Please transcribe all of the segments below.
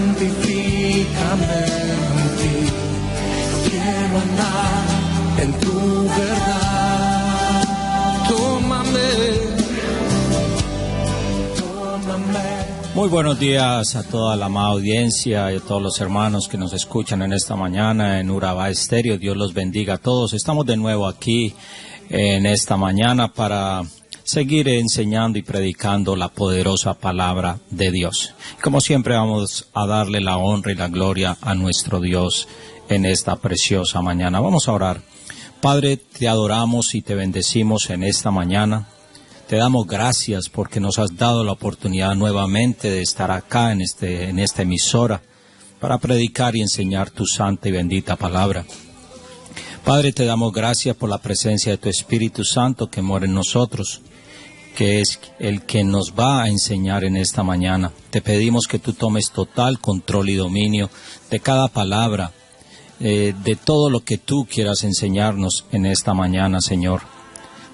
santifícame en ti. Quiero andar en tu verdad. Tómame. Muy buenos días a toda la amada audiencia y a todos los hermanos que nos escuchan en esta mañana en Urabá Estéreo. Dios los bendiga a todos. Estamos de nuevo aquí en esta mañana para seguir enseñando y predicando la poderosa palabra de Dios. Como siempre vamos a darle la honra y la gloria a nuestro Dios en esta preciosa mañana. Vamos a orar. Padre, te adoramos y te bendecimos en esta mañana. Te damos gracias porque nos has dado la oportunidad nuevamente de estar acá en esta emisora para predicar y enseñar tu santa y bendita palabra. Padre, te damos gracias por la presencia de tu Espíritu Santo que mora en nosotros, que es el que nos va a enseñar en esta mañana. Te pedimos que tú tomes total control y dominio de cada palabra, de todo lo que tú quieras enseñarnos en esta mañana, Señor.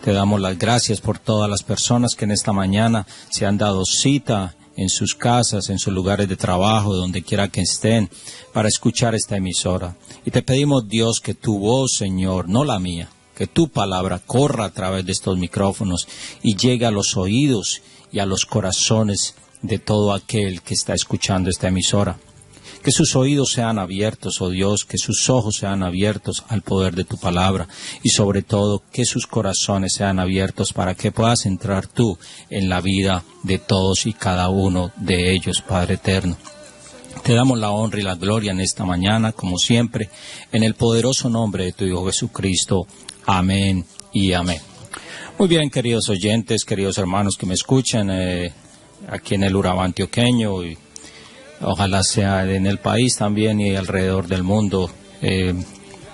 Te damos las gracias por todas las personas que en esta mañana se han dado cita en sus casas, en sus lugares de trabajo, donde quiera que estén, para escuchar esta emisora. Y te pedimos, Dios, que tu voz, Señor, no la mía, que tu palabra corra a través de estos micrófonos y llegue a los oídos y a los corazones de todo aquel que está escuchando esta emisora. Que sus oídos sean abiertos, oh Dios, que sus ojos sean abiertos al poder de tu palabra y sobre todo que sus corazones sean abiertos para que puedas entrar tú en la vida de todos y cada uno de ellos, Padre eterno. Te damos la honra y la gloria en esta mañana, como siempre, en el poderoso nombre de tu Hijo Jesucristo. Amén y amén. Muy bien, queridos oyentes, queridos hermanos que me escuchan aquí en el Urabá antioqueño y ojalá sea en el país también y alrededor del mundo,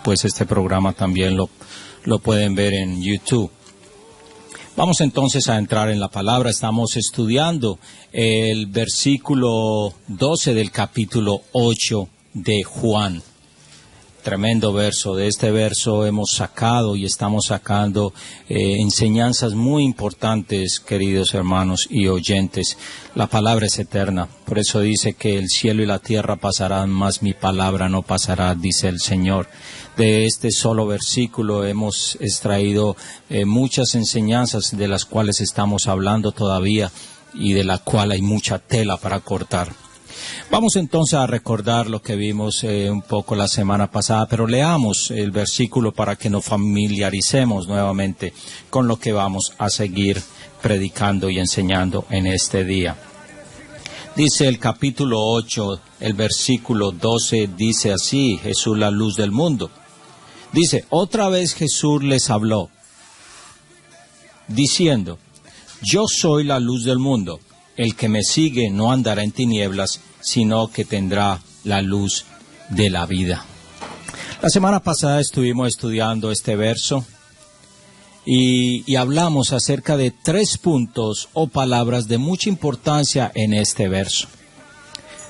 pues este programa también lo pueden ver en YouTube. Vamos entonces a entrar en la palabra. Estamos estudiando el versículo 12 del capítulo 8 de Juan. Tremendo verso. De este verso hemos sacado y estamos sacando enseñanzas muy importantes, queridos hermanos y oyentes. La palabra es eterna. Por eso dice que el cielo y la tierra pasarán, mas mi palabra no pasará, dice el Señor. De este solo versículo hemos extraído muchas enseñanzas de las cuales estamos hablando todavía y de la cual hay mucha tela para cortar. Vamos entonces a recordar lo que vimos un poco la semana pasada, pero leamos el versículo para que nos familiaricemos nuevamente con lo que vamos a seguir predicando y enseñando en este día. Dice el capítulo 8, el versículo 12, dice así: Jesús, la luz del mundo. Dice, otra vez Jesús les habló, diciendo, yo soy la luz del mundo. El que me sigue no andará en tinieblas, sino que tendrá la luz de la vida. La semana pasada estuvimos estudiando este verso y hablamos acerca de 3 puntos o palabras de mucha importancia en este verso.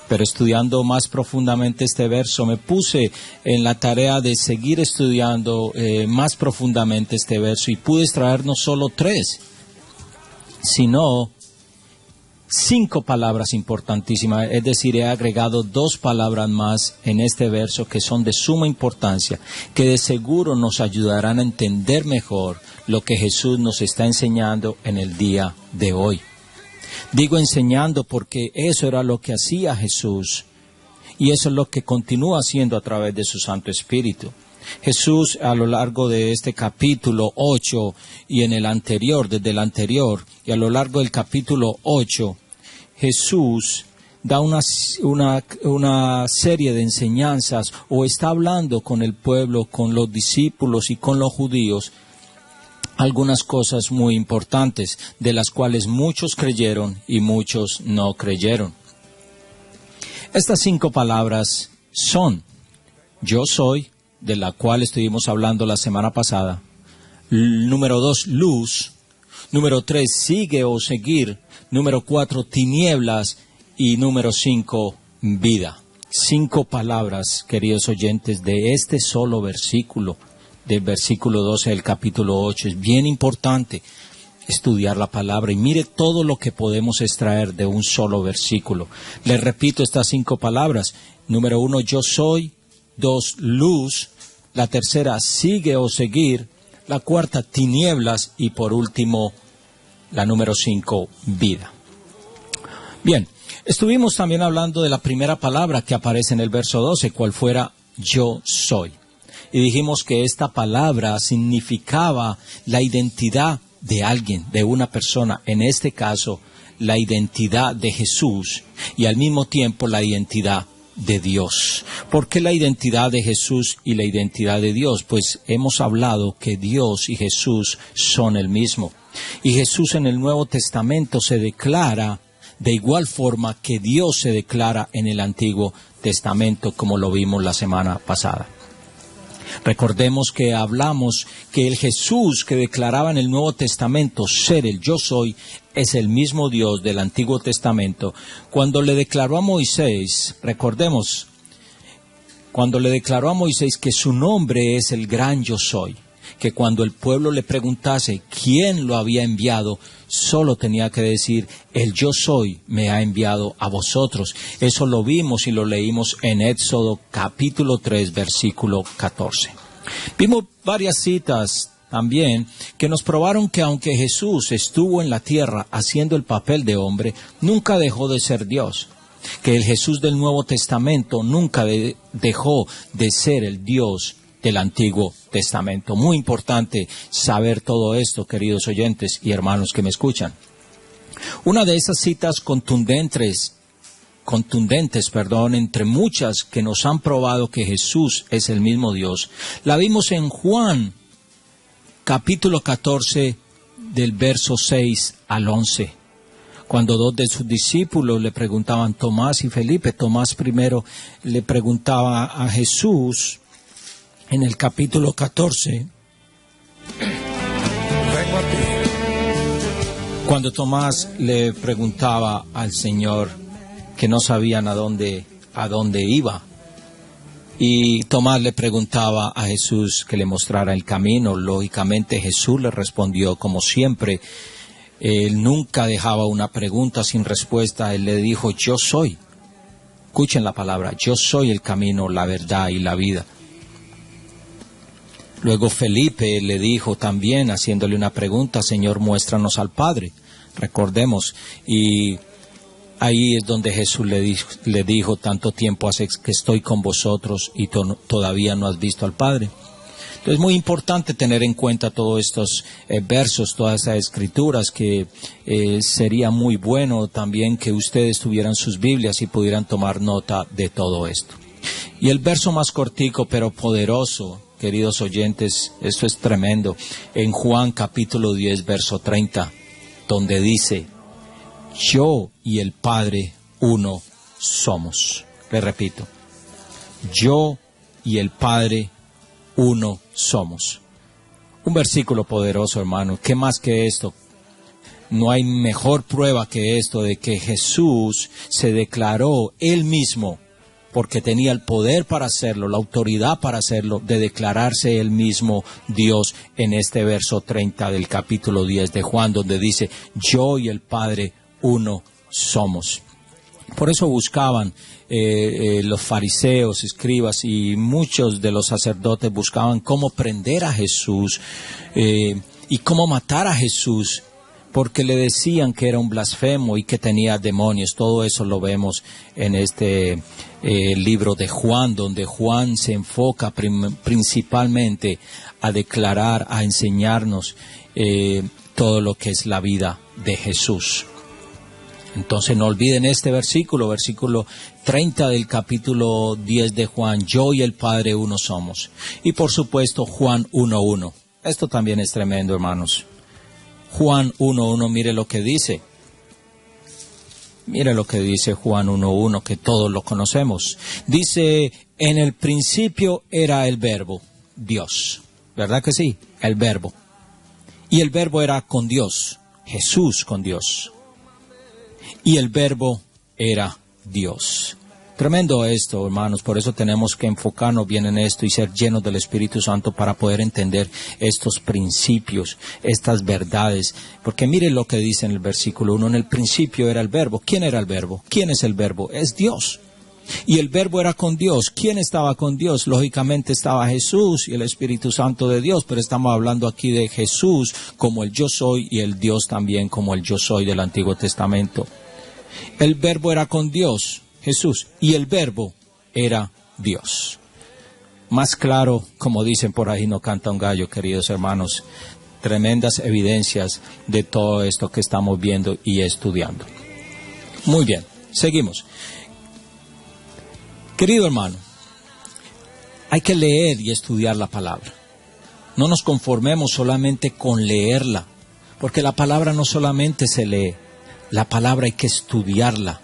Pero estudiando más profundamente este verso, me puse en la tarea de seguir estudiando más profundamente este verso y pude extraer no solo 3, sino 5 palabras importantísimas, es decir, he agregado 2 palabras más en este verso que son de suma importancia, que de seguro nos ayudarán a entender mejor lo que Jesús nos está enseñando en el día de hoy. Digo enseñando porque eso era lo que hacía Jesús y eso es lo que continúa haciendo a través de su Santo Espíritu. Jesús a lo largo de este capítulo 8 y en el anterior, desde el anterior y a lo largo del capítulo 8, Jesús da una serie de enseñanzas o está hablando con el pueblo, con los discípulos y con los judíos, algunas cosas muy importantes de las cuales muchos creyeron y muchos no creyeron. Estas 5 palabras son: yo soy, de la cual estuvimos hablando la semana pasada. Número 2, luz. Número 3, sigue o seguir. Número 4, tinieblas. Y número 5, vida. 5 palabras, queridos oyentes, de este solo versículo, del versículo 12 del capítulo 8. Es bien importante estudiar la palabra y mire todo lo que podemos extraer de un solo versículo. Les repito estas 5 palabras. Número 1, yo soy. 2, luz. La tercera, sigue o seguir. La cuarta, tinieblas. Y por último, la número 5, vida. Bien, estuvimos también hablando de la primera palabra que aparece en el verso 12, cual fuera yo soy. Y dijimos que esta palabra significaba la identidad de alguien, de una persona, en este caso, la identidad de Jesús y al mismo tiempo la identidad de Dios. ¿Por qué la identidad de Jesús y la identidad de Dios? Pues hemos hablado que Dios y Jesús son el mismo. Y Jesús en el Nuevo Testamento se declara de igual forma que Dios se declara en el Antiguo Testamento, como lo vimos la semana pasada. Recordemos que hablamos que el Jesús que declaraba en el Nuevo Testamento ser el yo soy es el mismo Dios del Antiguo Testamento. Cuando le declaró a Moisés, recordemos, cuando le declaró a Moisés que su nombre es el gran yo soy, que cuando el pueblo le preguntase quién lo había enviado, solo tenía que decir, el yo soy me ha enviado a vosotros. Eso lo vimos y lo leímos en Éxodo capítulo 3, versículo 14. Vimos varias citas también que nos probaron que aunque Jesús estuvo en la tierra haciendo el papel de hombre, nunca dejó de ser Dios. Que el Jesús del Nuevo Testamento nunca dejó de ser el Dios del Antiguo Testamento. Muy importante saber todo esto, queridos oyentes y hermanos que me escuchan. Una de esas citas contundentes, entre muchas que nos han probado que Jesús es el mismo Dios, la vimos en Juan, capítulo 14, del verso 6 al 11. Cuando 2 de sus discípulos le preguntaban, Tomás y Felipe, Tomás primero le preguntaba a Jesús, en el capítulo 14, Vengo a ti. cuando Tomás le preguntaba al Señor que no sabían a dónde iba, y Tomás le preguntaba a Jesús que le mostrara el camino. Lógicamente Jesús le respondió como siempre. Él nunca dejaba una pregunta sin respuesta. Él le dijo, yo soy. Escuchen la palabra, yo soy el camino, la verdad y la vida. Luego Felipe le dijo también, haciéndole una pregunta, Señor, muéstranos al Padre. Recordemos, y ahí es donde Jesús le dijo, tanto tiempo hace que estoy con vosotros y todavía no has visto al Padre. Entonces es muy importante tener en cuenta todos estos versos, todas esas escrituras, que sería muy bueno también que ustedes tuvieran sus Biblias y pudieran tomar nota de todo esto. Y el verso más cortico pero poderoso, queridos oyentes, esto es tremendo, en Juan capítulo 10, verso 30, donde dice, yo y el Padre uno somos. Le repito, yo y el Padre uno somos. Un versículo poderoso, hermano. ¿Qué más que esto? No hay mejor prueba que esto de que Jesús se declaró él mismo, porque tenía el poder para hacerlo, la autoridad para hacerlo, de declararse él mismo Dios en este verso 30 del capítulo 10 de Juan, donde dice, yo y el Padre uno somos. Por eso buscaban los fariseos, escribas y muchos de los sacerdotes buscaban cómo prender a Jesús y cómo matar a Jesús, porque le decían que era un blasfemo y que tenía demonios. Todo eso lo vemos en este libro de Juan, donde Juan se enfoca principalmente a declarar, a enseñarnos todo lo que es la vida de Jesús. Entonces no olviden este versículo 30 del capítulo 10 de Juan, yo y el Padre uno somos. Y por supuesto Juan 1:1. Esto también es tremendo, hermanos. Juan 1:1, mire lo que dice. Mire lo que dice Juan 1:1, que todos lo conocemos. Dice, en el principio era el Verbo, Dios. ¿Verdad que sí? El Verbo. Y el Verbo era con Dios, Jesús con Dios. Y el Verbo era Dios. Tremendo esto, hermanos, por eso tenemos que enfocarnos bien en esto y ser llenos del Espíritu Santo para poder entender estos principios, estas verdades. Porque mire lo que dice en el versículo 1, en el principio era el Verbo. ¿Quién era el Verbo? ¿Quién es el Verbo? Es Dios. Y el Verbo era con Dios. ¿Quién estaba con Dios? Lógicamente estaba Jesús y el Espíritu Santo de Dios, pero estamos hablando aquí de Jesús como el yo soy y el Dios también como el yo soy del Antiguo Testamento. El Verbo era con Dios, Jesús, y el Verbo era Dios. Más claro, como dicen por ahí, no canta un gallo, queridos hermanos. Tremendas evidencias de todo esto que estamos viendo y estudiando. Muy bien, seguimos. Querido hermano, hay que leer y estudiar la palabra. No nos conformemos solamente con leerla, porque la palabra no solamente se lee, la palabra hay que estudiarla,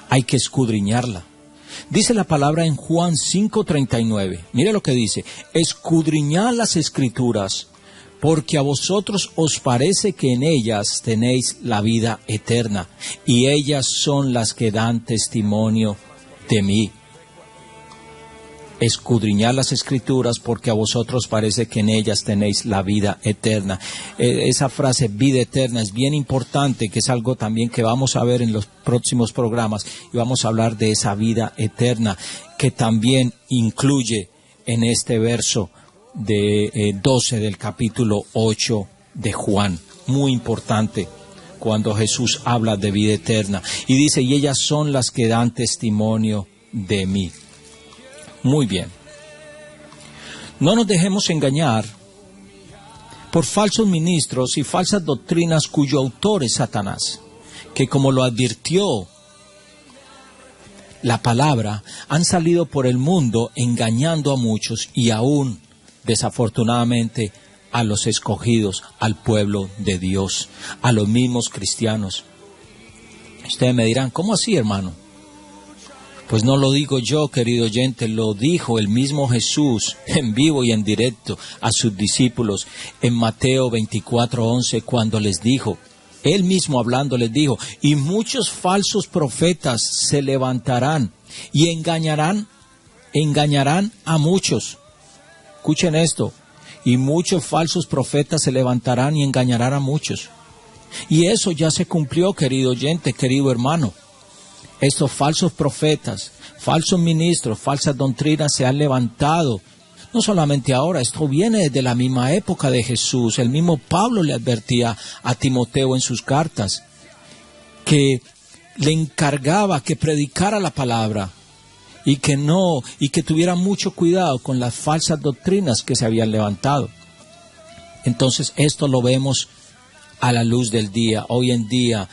hay que escudriñarla. Dice la palabra en Juan 5:39, mire lo que dice: escudriñad las Escrituras, porque a vosotros os parece que en ellas tenéis la vida eterna, y ellas son las que dan testimonio de mí. Escudriñad las Escrituras, porque a vosotros parece que en ellas tenéis la vida eterna. Esa frase, vida eterna, es bien importante, que es algo también que vamos a ver en los próximos programas, y vamos a hablar de esa vida eterna, que también incluye en este verso de 12 del capítulo 8 de Juan. Muy importante cuando Jesús habla de vida eterna. Y dice, y ellas son las que dan testimonio de mí. Muy bien. No nos dejemos engañar por falsos ministros y falsas doctrinas cuyo autor es Satanás, que como lo advirtió la palabra, han salido por el mundo engañando a muchos y aún, desafortunadamente, a los escogidos, al pueblo de Dios, a los mismos cristianos. Ustedes me dirán, ¿cómo así, hermano? Pues no lo digo yo, querido oyente, lo dijo el mismo Jesús en vivo y en directo a sus discípulos en Mateo 24:11, cuando les dijo, él mismo hablando les dijo, y muchos falsos profetas se levantarán y engañarán a muchos. Escuchen esto, y muchos falsos profetas se levantarán y engañarán a muchos. Y eso ya se cumplió, querido oyente, querido hermano. Estos falsos profetas, falsos ministros, falsas doctrinas se han levantado. No solamente ahora, esto viene desde la misma época de Jesús. El mismo Pablo le advertía a Timoteo en sus cartas que le encargaba que predicara la palabra y que tuviera mucho cuidado con las falsas doctrinas que se habían levantado. Entonces esto lo vemos a la luz del día. Hoy en día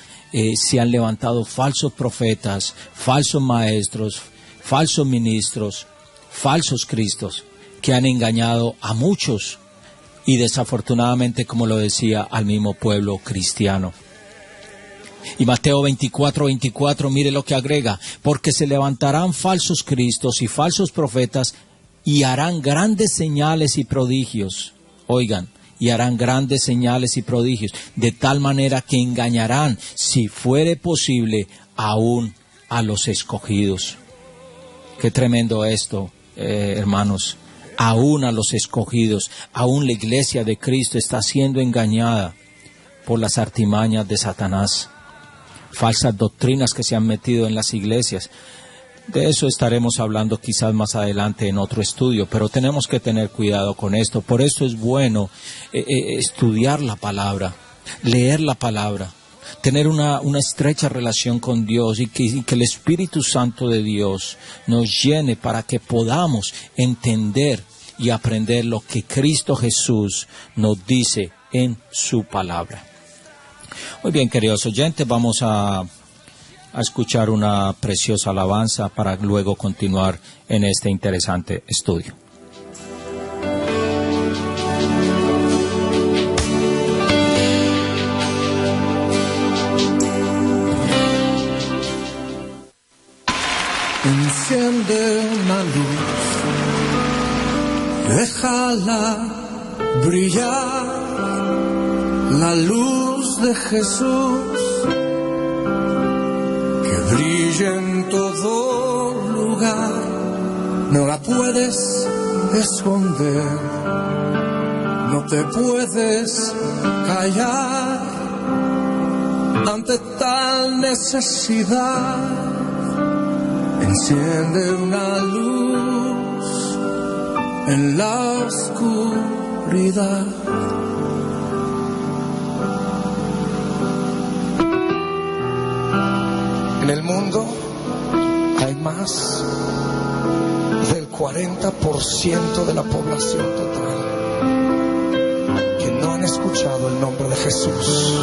se han levantado falsos profetas, falsos maestros, falsos ministros, falsos cristos, que han engañado a muchos y desafortunadamente, como lo decía, al mismo pueblo cristiano. Y Mateo 24:24, mire lo que agrega, porque se levantarán falsos cristos y falsos profetas y harán grandes señales y prodigios. Oigan, y harán grandes señales y prodigios, de tal manera que engañarán, si fuere posible, aún a los escogidos. Qué tremendo esto, hermanos. Aún a los escogidos, aún la iglesia de Cristo está siendo engañada por las artimañas de Satanás. Falsas doctrinas que se han metido en las iglesias. De eso estaremos hablando quizás más adelante en otro estudio, pero tenemos que tener cuidado con esto. Por eso es bueno estudiar la palabra, leer la palabra, tener una estrecha relación con Dios y que el Espíritu Santo de Dios nos llene para que podamos entender y aprender lo que Cristo Jesús nos dice en su palabra. Muy bien, queridos oyentes, vamos a escuchar una preciosa alabanza para luego continuar en este interesante estudio. Enciende una luz, déjala brillar, la luz de Jesús, que brilla en todo lugar, no la puedes esconder, no te puedes callar ante tal necesidad. Enciende una luz en la oscuridad. En el mundo hay más del 40% de la población total que no han escuchado el nombre de Jesús.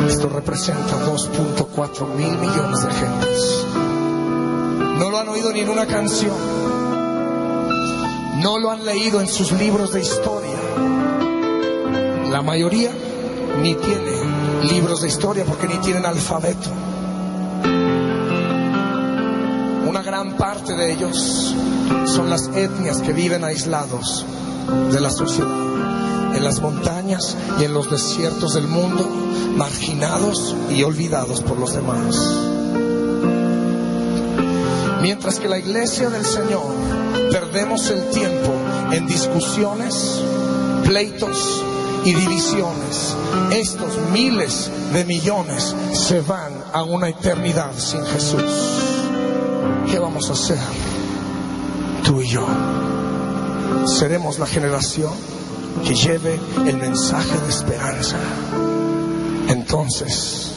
Esto representa 2.4 mil millones de gentes. No lo han oído ni en una canción, no lo han leído en sus libros de historia. La mayoría ni tiene libros de historia porque ni tienen alfabeto. Una gran parte de ellos son las etnias que viven aislados de la sociedad, en las montañas y en los desiertos del mundo, marginados y olvidados por los demás. Mientras que la iglesia del Señor perdemos el tiempo en discusiones, pleitos y divisiones, estos miles de millones se van a una eternidad sin Jesús. ¿Qué vamos a hacer? Tú y yo seremos la generación que lleve el mensaje de esperanza. Entonces,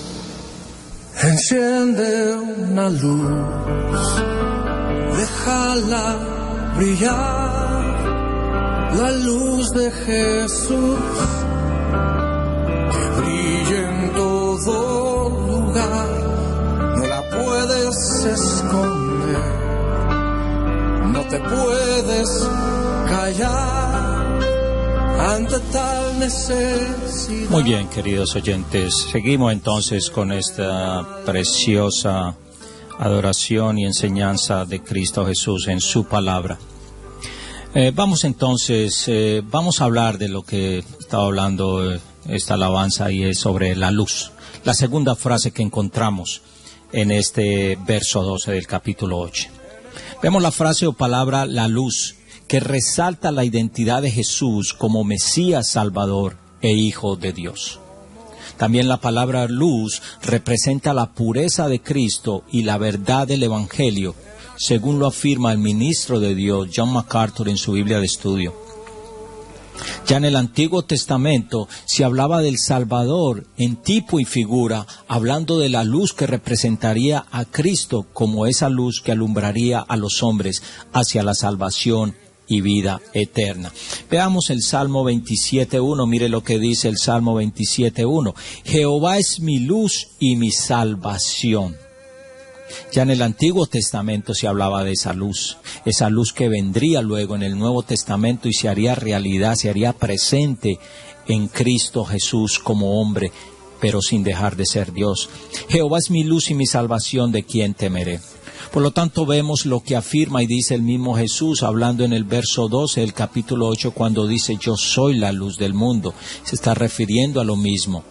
enciende una luz, déjala brillar, la luz de Jesús, que brille en todo lugar, no la puedes esconder, no te puedes callar ante tal necesidad. Muy bien, queridos oyentes, seguimos entonces con esta preciosa adoración y enseñanza de Cristo Jesús en su palabra. Vamos entonces, vamos a hablar de lo que estaba hablando esta alabanza, y es sobre la luz. La segunda frase que encontramos en este verso 12 del capítulo 8. Vemos la frase o palabra la luz, que resalta la identidad de Jesús como Mesías Salvador e Hijo de Dios. También la palabra luz representa la pureza de Cristo y la verdad del Evangelio, según lo afirma el ministro de Dios John MacArthur en su Biblia de estudio. Ya en el Antiguo Testamento se hablaba del Salvador en tipo y figura, hablando de la luz que representaría a Cristo como esa luz que alumbraría a los hombres hacia la salvación y vida eterna. Veamos el Salmo 27.1, mire lo que dice el Salmo 27.1. Jehová es mi luz y mi salvación. Ya en el Antiguo Testamento se hablaba de esa luz que vendría luego en el Nuevo Testamento y se haría realidad, se haría presente en Cristo Jesús como hombre, pero sin dejar de ser Dios. Jehová es mi luz y mi salvación, ¿de quién temeré? Por lo tanto, vemos lo que afirma y dice el mismo Jesús, hablando en el verso 12 del capítulo 8, cuando dice, yo soy la luz del mundo. Se está refiriendo a lo mismo.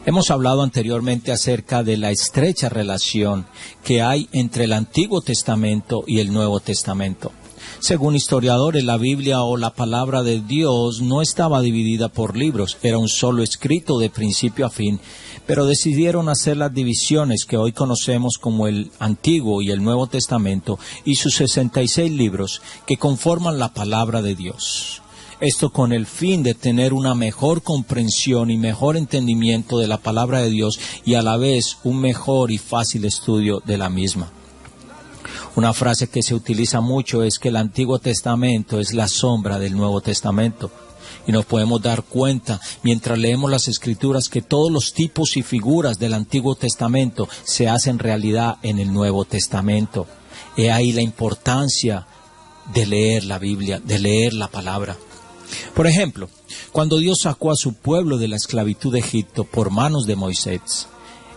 Hemos hablado anteriormente acerca de la estrecha relación que hay entre el Antiguo Testamento y el Nuevo Testamento. Según historiadores, la Biblia o la palabra de Dios no estaba dividida por libros, era un solo escrito de principio a fin, pero decidieron hacer las divisiones que hoy conocemos como el Antiguo y el Nuevo Testamento y sus 66 libros que conforman la palabra de Dios. Esto con el fin de tener una mejor comprensión y mejor entendimiento de la palabra de Dios y a la vez un mejor y fácil estudio de la misma. Una frase que se utiliza mucho es que el Antiguo Testamento es la sombra del Nuevo Testamento. Y nos podemos dar cuenta, mientras leemos las Escrituras, que todos los tipos y figuras del Antiguo Testamento se hacen realidad en el Nuevo Testamento. He ahí la importancia de leer la Biblia, de leer la palabra. Por ejemplo, cuando Dios sacó a su pueblo de la esclavitud de Egipto por manos de Moisés,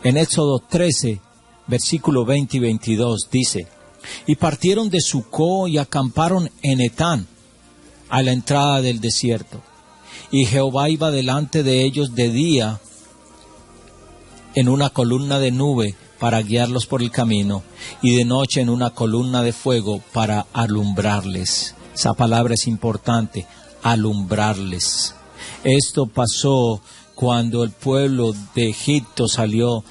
en Éxodo 13, versículo 20 y 22, dice, y partieron de Sucó y acamparon en Etán, a la entrada del desierto. Y Jehová iba delante de ellos de día en una columna de nube para guiarlos por el camino, y de noche en una columna de fuego para alumbrarles. Esa palabra es importante, alumbrarles. Esto pasó cuando el pueblo de Egipto salió,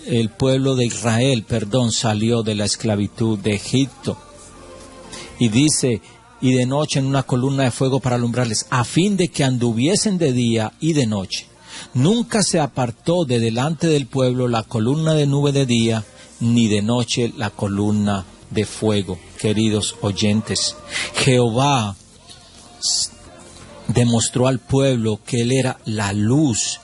el pueblo de Israel, salió de la esclavitud de Egipto. Y dice, y de noche en una columna de fuego para alumbrarles, a fin de que anduviesen de día y de noche. Nunca se apartó de delante del pueblo la columna de nube de día, ni de noche la columna de fuego. Queridos oyentes, Jehová demostró al pueblo que Él era la luz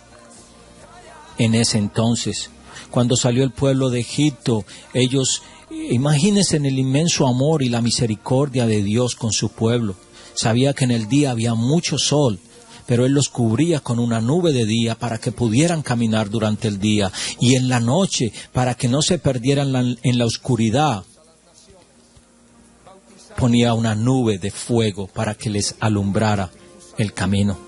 en ese entonces. Cuando salió el pueblo de Egipto, ellos, imagínense en el inmenso amor y la misericordia de Dios con su pueblo. Sabía que en el día había mucho sol, pero Él los cubría con una nube de día para que pudieran caminar durante el día, y en la noche para que no se perdieran en la oscuridad. Ponía una nube de fuego para que les alumbrara el camino.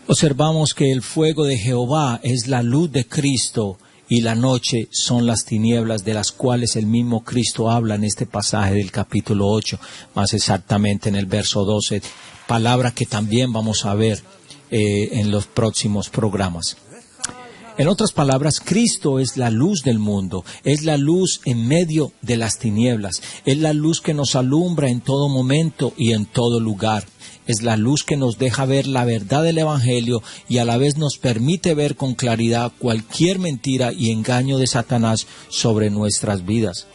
Observamos que el fuego de Jehová es la luz de Cristo y la noche son las tinieblas, de las cuales el mismo Cristo habla en este pasaje del capítulo 8, más exactamente en el verso 12, palabra que también vamos a ver en los próximos programas. En otras palabras, Cristo es la luz del mundo, es la luz en medio de las tinieblas, es la luz que nos alumbra en todo momento y en todo lugar. Es la luz que nos deja ver la verdad del Evangelio y a la vez nos permite ver con claridad cualquier mentira y engaño de Satanás sobre nuestras vidas.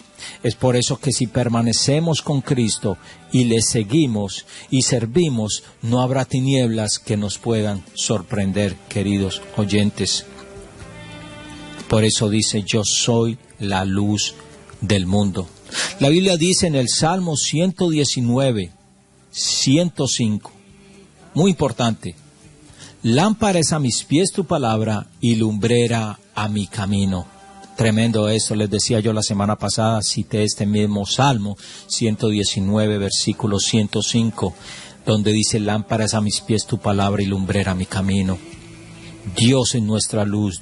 Es por eso que si permanecemos con Cristo y le seguimos y servimos, no habrá tinieblas que nos puedan sorprender, queridos oyentes. Por eso dice, yo soy la luz del mundo. La Biblia dice en el Salmo 119, 105, muy importante, lámpara es a mis pies tu palabra y lumbrera a mi camino. Tremendo esto, les decía yo la semana pasada, cité este mismo Salmo 119, versículo 105, donde dice, lámpara es a mis pies tu palabra y lumbrera a mi camino. Dios es nuestra luz,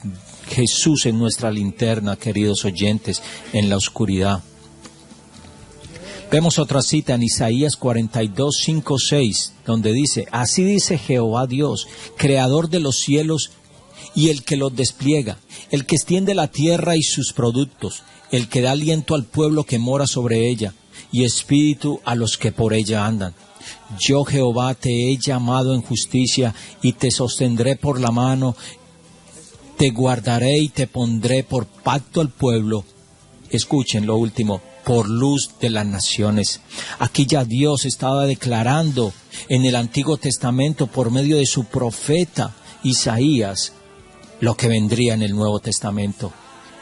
Jesús es nuestra linterna, queridos oyentes, en la oscuridad. Vemos otra cita en Isaías 42, 5, 6, donde dice, así dice Jehová Dios, creador de los cielos y el que los despliega, el que extiende la tierra y sus productos, el que da aliento al pueblo que mora sobre ella, y espíritu a los que por ella andan. Yo, Jehová, te he llamado en justicia y te sostendré por la mano, te guardaré y te pondré por pacto al pueblo. Escuchen lo último, por luz de las naciones. Aquí ya Dios estaba declarando en el Antiguo Testamento por medio de su profeta Isaías lo que vendría en el Nuevo Testamento,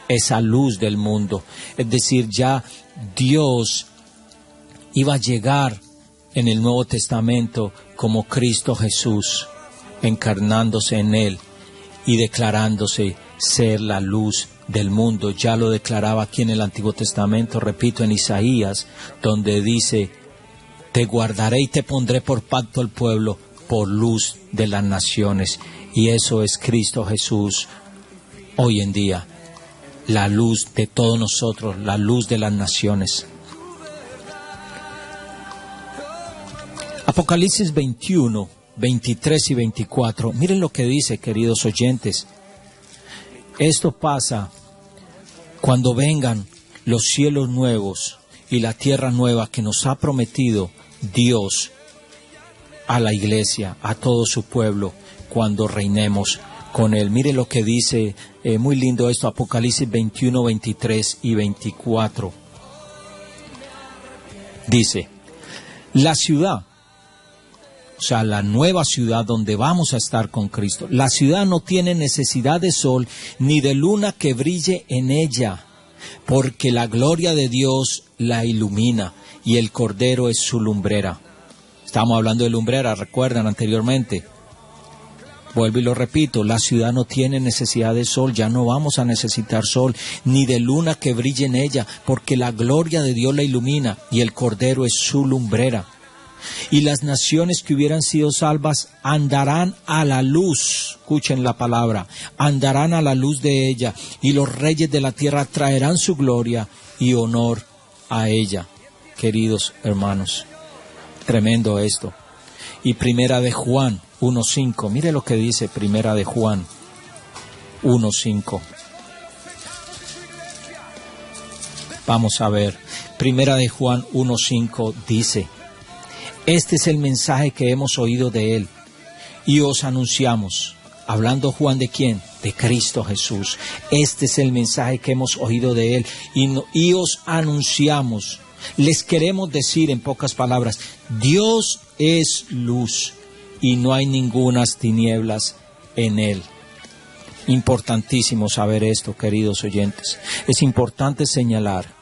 esa luz del mundo. Es decir, ya Dios iba a llegar en el Nuevo Testamento como Cristo Jesús, encarnándose en él y declarándose ser la luz del mundo. Ya lo declaraba aquí en el Antiguo Testamento, repito, en Isaías, donde dice, te guardaré y te pondré por pacto al pueblo, por luz de las naciones. Y eso es Cristo Jesús hoy en día, la luz de todos nosotros, la luz de las naciones. Apocalipsis 21, 23 y 24. Miren lo que dice, queridos oyentes. Esto pasa cuando vengan los cielos nuevos y la tierra nueva que nos ha prometido Dios a la iglesia, a todo su pueblo, cuando reinemos con Él. Mire lo que dice, muy lindo esto, Apocalipsis 21, 23 y 24. Dice, la ciudad, o sea, la nueva ciudad donde vamos a estar con Cristo, la ciudad no tiene necesidad de sol ni de luna que brille en ella, porque la gloria de Dios la ilumina y el Cordero es su lumbrera. Estamos hablando de lumbrera, recuerdan anteriormente. Vuelvo y lo repito, la ciudad no tiene necesidad de sol, ya no vamos a necesitar sol, ni de luna que brille en ella, porque la gloria de Dios la ilumina y el Cordero es su lumbrera. y las naciones que hubieran sido salvas andarán a la luz, escuchen la palabra, andarán a la luz de ella, y los reyes de la tierra traerán su gloria y honor a ella. Queridos hermanos, tremendo esto. Y Primera de Juan 1:5, mire lo que dice Primera de Juan 1:5. Vamos a ver, Primera de Juan 1:5 dice: este es el mensaje que hemos oído de él y os anunciamos. Hablando Juan ¿de quién? De Cristo Jesús. Este es el mensaje que hemos oído de él y os anunciamos. Les queremos decir en pocas palabras, Dios es luz y no hay ningunas tinieblas en él. Importantísimo saber esto, queridos oyentes. Es importante señalar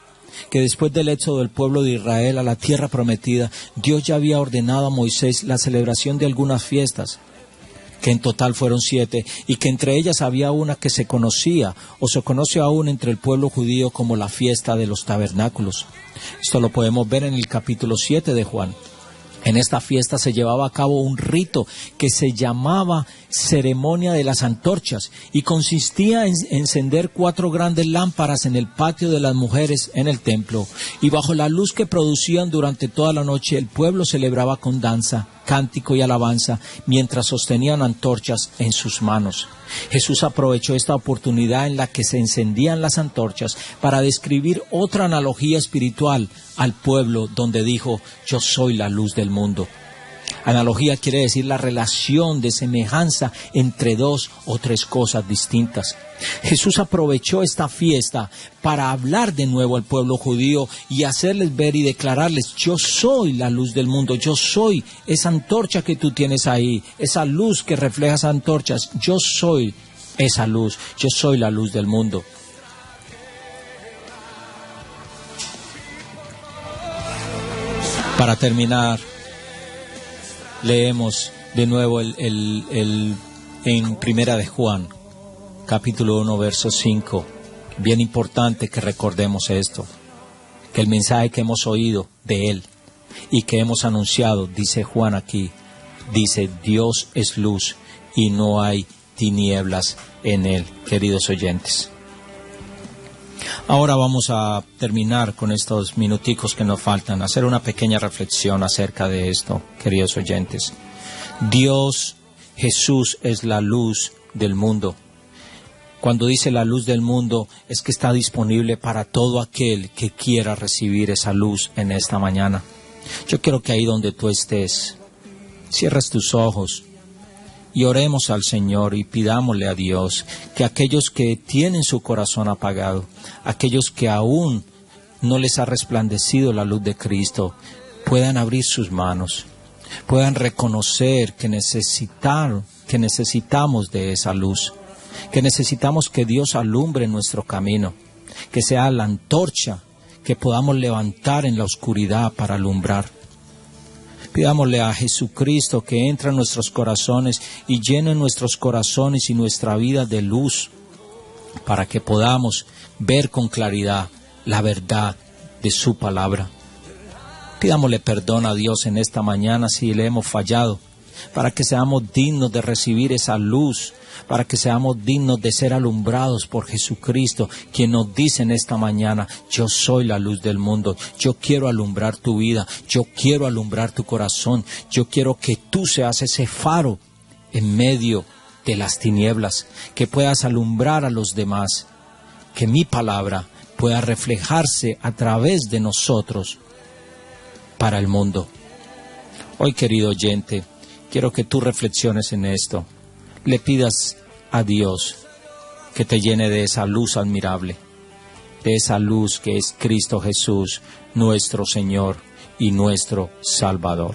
que después del éxodo del pueblo de Israel a la tierra prometida, Dios ya había ordenado a Moisés la celebración de algunas fiestas, que en total fueron 7, y que entre ellas había una que se conocía, o se conoce aún entre el pueblo judío como la fiesta de los tabernáculos. Esto lo podemos ver en el capítulo 7 de Juan. En esta fiesta se llevaba a cabo un rito que se llamaba ceremonia de las antorchas y consistía en encender 4 grandes lámparas en el patio de las mujeres en el templo, y bajo la luz que producían durante toda la noche el pueblo celebraba con danza, cántico y alabanza mientras sostenían antorchas en sus manos. Jesús aprovechó esta oportunidad en la que se encendían las antorchas para describir otra analogía espiritual al pueblo, donde dijo: yo soy la luz del mundo. Analogía quiere decir la relación de semejanza entre 2 o 3 cosas distintas. Jesús aprovechó esta fiesta para hablar de nuevo al pueblo judío y hacerles ver y declararles: yo soy la luz del mundo, yo soy esa antorcha que tú tienes ahí, esa luz que refleja esas antorchas, yo soy esa luz, yo soy la luz del mundo. Para terminar, leemos de nuevo en Primera de Juan, capítulo 1, verso 5. Bien importante que recordemos esto, que el mensaje que hemos oído de él y que hemos anunciado, dice Juan aquí, dice: Dios es luz y no hay tinieblas en él, queridos oyentes. Ahora vamos a terminar con estos minuticos que nos faltan, hacer una pequeña reflexión acerca de esto, queridos oyentes. Dios, Jesús, es la luz del mundo. Cuando dice la luz del mundo, es que está disponible para todo aquel que quiera recibir esa luz en esta mañana. Yo quiero que ahí donde tú estés, cierres tus ojos y oremos al Señor y pidámosle a Dios que aquellos que tienen su corazón apagado, aquellos que aún no les ha resplandecido la luz de Cristo, puedan abrir sus manos, puedan reconocer que necesitamos de esa luz, que necesitamos que Dios alumbre nuestro camino, que sea la antorcha que podamos levantar en la oscuridad para alumbrar. Pidámosle a Jesucristo que entre en nuestros corazones y llene nuestros corazones y nuestra vida de luz, para que podamos ver con claridad la verdad de su palabra. Pidámosle perdón a Dios en esta mañana si le hemos fallado, para que seamos dignos de recibir esa luz, para que seamos dignos de ser alumbrados por Jesucristo, quien nos dice en esta mañana: yo soy la luz del mundo, yo quiero alumbrar tu vida, yo quiero alumbrar tu corazón, yo quiero que tú seas ese faro en medio de las tinieblas, que puedas alumbrar a los demás, que mi palabra pueda reflejarse a través de nosotros para el mundo. Hoy, querido oyente, quiero que tú reflexiones en esto. Le pidas a Dios que te llene de esa luz admirable, de esa luz que es Cristo Jesús, nuestro Señor y nuestro Salvador.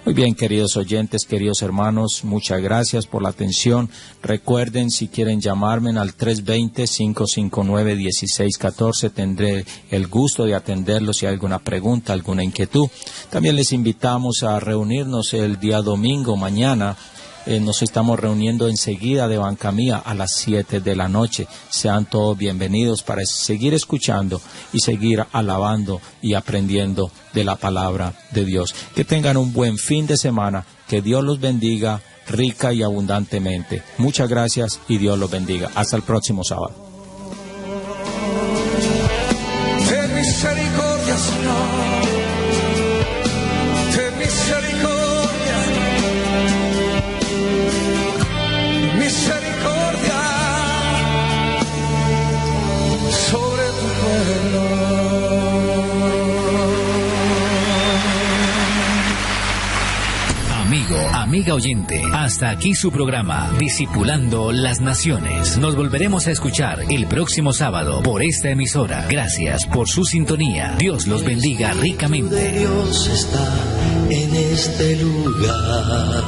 Muy bien, queridos oyentes, queridos hermanos, muchas gracias por la atención. Recuerden, si quieren llamarme al 320-559-1614, tendré el gusto de atenderlos si hay alguna pregunta, alguna inquietud. También les invitamos a reunirnos el día domingo, mañana, nos estamos reuniendo enseguida de Banca Mía a las 7 de la noche. Sean todos bienvenidos para seguir escuchando y seguir alabando y aprendiendo de la palabra de Dios. Que tengan un buen fin de semana, que Dios los bendiga rica y abundantemente. Muchas gracias y Dios los bendiga. Hasta el próximo sábado. Ten misericordia, Señor. Ten misericordia. Misericordia sobre tu pueblo. Amigo, amiga oyente, hasta aquí su programa Discipulando las Naciones. Nos volveremos a escuchar el próximo sábado por esta emisora. Gracias por su sintonía. Dios los bendiga ricamente. Dios está en este lugar.